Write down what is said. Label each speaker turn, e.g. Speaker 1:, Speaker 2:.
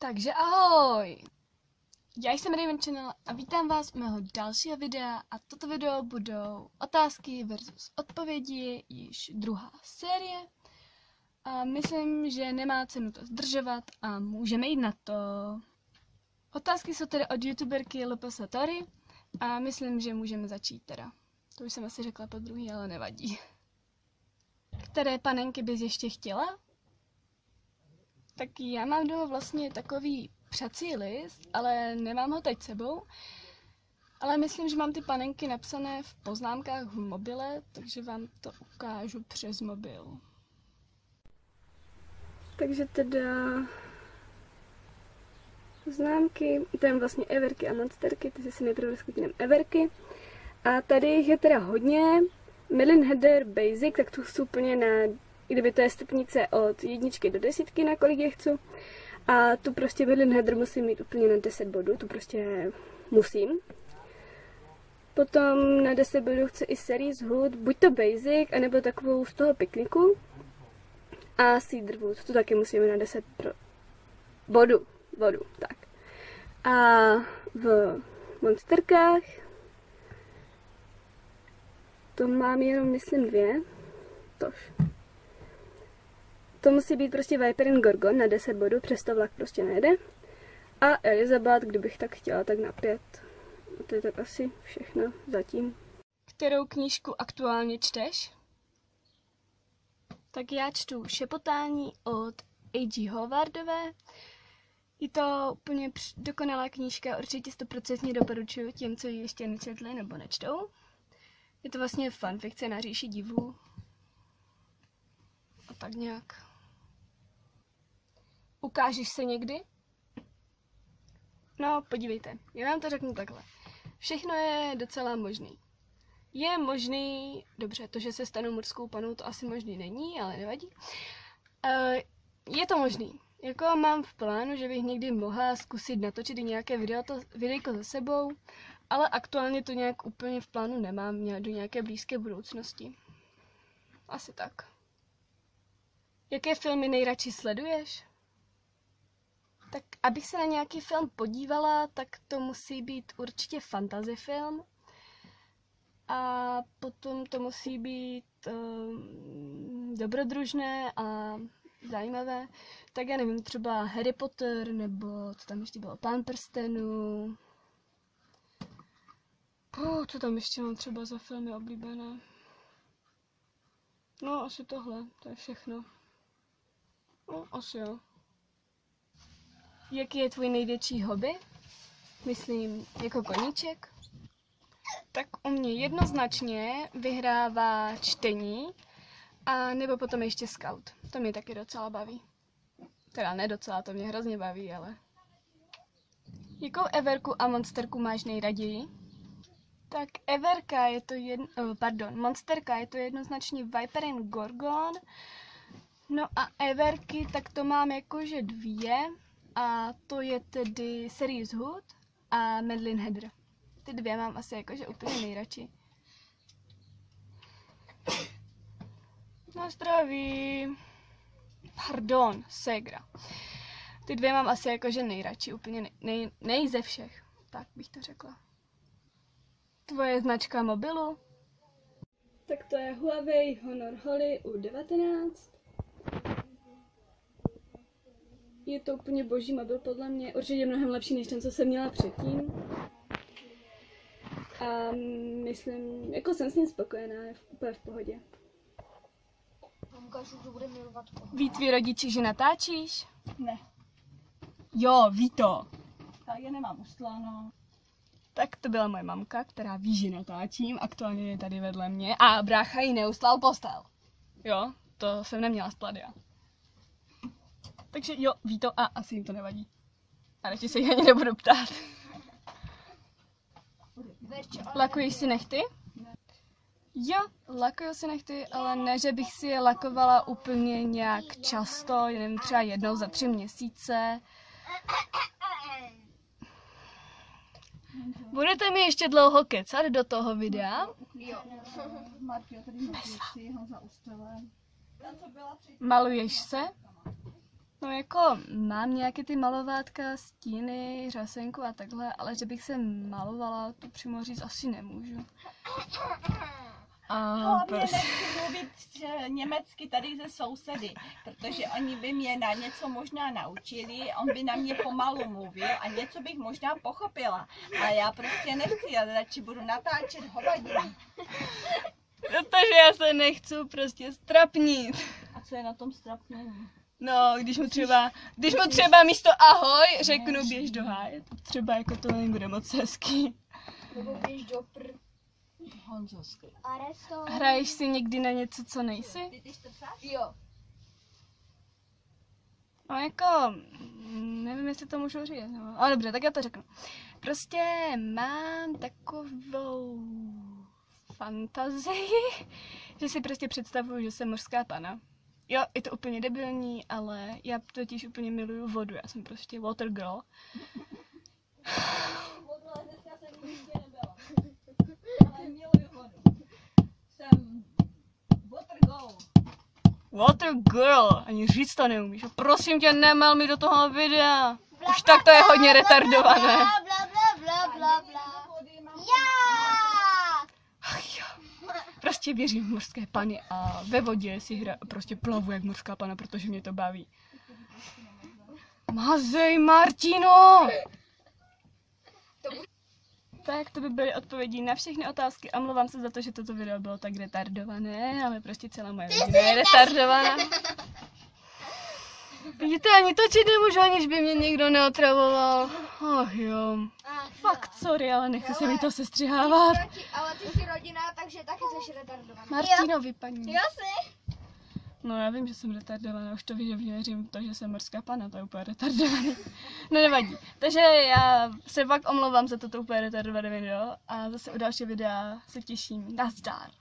Speaker 1: Takže ahoj! Já jsem Raven Channel a vítám vás u mého dalšího videa a toto video budou otázky versus odpovědi, již druhá série. A myslím, že nemá cenu to zdržovat a můžeme jít na to. Otázky jsou tedy od youtuberky LPS Tori a myslím, že můžeme začít teda. To už jsem asi řekla po druhý, ale nevadí. Které panenky bys ještě chtěla? Tak já mám doma vlastně takový přací list, ale nemám ho teď sebou. Ale myslím, že mám ty panenky napsané v poznámkách v mobile, takže vám to ukážu přes mobil. Takže teda poznámky, tam vlastně everky a monsterky, ty si nejprve rozklikneme everky. A tady jich je teda hodně. Madeline Heather Basic, tak tu chci úplně na, i kdyby to je stupnice od 1 do 10, na kolik je chci. A tu prostě Madeline Heather musím mít úplně na 10 bodů, tu prostě musím. Potom na 10 bodů chci i Series Hood, buď to Basic, anebo takovou z toho pikniku. A Cedarwood, tu taky musíme na 10 bodů, tak. A v monsterkách to mám jenom, myslím, 2. Tož. To musí být prostě Viper and Gorgon na 10 bodů, přesto vlak prostě nejde. A Elizabeth, kdybych tak chtěla, tak na 5. A to je tak asi všechno zatím. Kterou knížku aktuálně čteš? Tak já čtu Šepotání od A.G. Howardové. Je to úplně dokonalá knížka, určitě 100% doporučuji těm, co ji ještě nečetli nebo nečtou. Je to vlastně fanfikce na říši divů. A tak nějak. Ukážeš se někdy? No, podívejte, já vám to řeknu takhle. Všechno je docela možný. Je možný, dobře, to, že se stanu morskou panou, to asi možný není, ale nevadí. Je to možný. Jako mám v plánu, že bych někdy mohla zkusit natočit i nějaké videjko za sebou, ale aktuálně to nějak úplně v plánu nemám, do nějaké blízké budoucnosti. Asi tak. Jaké filmy nejradši sleduješ? Tak abych se na nějaký film podívala, tak to musí být určitě fantasy film. A potom to musí být dobrodružné a zajímavé. Tak já nevím, třeba Harry Potter, nebo co tam ještě bylo, Pán prstenů. Co tam ještě mám třeba za filmy oblíbené? No, asi tohle, to je všechno. No, asi jo. Jaký je tvůj největší hobby? Myslím, jako koníček? Tak u mě jednoznačně vyhrává čtení a nebo potom ještě scout. To mě taky docela baví. Teda ne docela, to mě hrozně baví, ale... Jakou everku a monsterku máš nejraději? Tak everka je to monsterka je to jednoznačně Viper and Gorgon. No a everky, tak to mám jakože 2. A to je tedy Series Hood a Madeline Heather. Ty 2 mám asi jakože úplně nejradši. Na zdraví. Pardon, Segra. Ty 2 mám asi jakože nejradši, úplně nej ze všech. Tak bych to řekla. Tvoje značka mobilu? Tak to je Huawei Honor Holy U19. Je to úplně boží mobil podle mě, určitě mnohem lepší než ten, co jsem měla předtím. A myslím, jako jsem s ním spokojená, je úplně v pohodě. Ví tví rodiči, že natáčíš?
Speaker 2: Ne.
Speaker 1: Jo, ví to.
Speaker 2: Já je nemám ustláno.
Speaker 1: Tak to byla moje mamka, která ví, že natáčím, aktuálně je tady vedle mě a brácha jí neustlal postel. Jo, to jsem neměla z Pladia. Takže jo, ví to a asi jim to nevadí. A radši se jich ani nebudu ptát. Lakuješ si nehty? Jo, lakuju si nehty, ale ne, že bych si je lakovala úplně nějak často, jen třeba jednou za 3 měsíce. Budete mi ještě dlouho kecat do toho videa?
Speaker 2: Jo.
Speaker 1: Maluješ se? No jako mám nějaké ty malovátka, stíny, řasenku a takhle, ale že bych se malovala, to přímo říct asi nemůžu. A
Speaker 2: Hlavně nechci mluvit německy tady ze sousedy, protože oni by mě na něco možná naučili, on by na mě pomalu mluvil a něco bych možná pochopila. Ale já prostě nechci, já radši budu natáčet hovadiny.
Speaker 1: Protože já se nechci prostě strapnit.
Speaker 2: A co je na tom strapnění?
Speaker 1: No, když mu třeba místo ahoj řeknu běž do háje, to třeba jako to nebude moc hezký.
Speaker 3: Nebo běž do
Speaker 2: Honzovský.
Speaker 3: Aresto.
Speaker 1: Hraješ si někdy na něco, co nejsi?
Speaker 3: Jo.
Speaker 1: No jako, nevím, jestli to můžu říct, no. Ale dobře, tak já to řeknu. Prostě mám takovou fantazii, že si prostě představuju, že jsem mořská pana. Jo, je to úplně debilní, ale já totiž úplně miluju vodu, já jsem prostě water girl.
Speaker 2: Dneska jsem nikdy nebyla. Ale miluju vodu. Jsem water girl.
Speaker 1: Water girl, ani říct to neumíš. Prosím tě, nemal mi do toho videa. Už tak to je hodně retardované.
Speaker 3: Bla. Já!
Speaker 1: Ach jo. Prostě věřím v mořské pany a ve vodě si prostě plavu jak mořská pana, protože mě to baví. Mazej, Martino! Tak to by byly odpovědi na všechny otázky. Omlouvám se za to, že toto video bylo tak retardované, ale prostě celá moje rodina je retardovaná. Vidíte, ani točit nemůžu, aniž by mě někdo neotravoval. Ach jo. Fakt, sorry, ale nechci se mi to sestřihávat.
Speaker 3: Ale ty jsi rodina, takže taky jsi retardovaná.
Speaker 1: Martino, vypadni.
Speaker 3: Jo jsi?
Speaker 1: No já vím, že jsem retardovaná, už to víš, že věřím v to, že jsem mořská pana, to je úplně retardovaný. No nevadí. Takže já se fakt omlouvám za toto úplně retardované video a zase u dalšího videa se těším. Nazdar.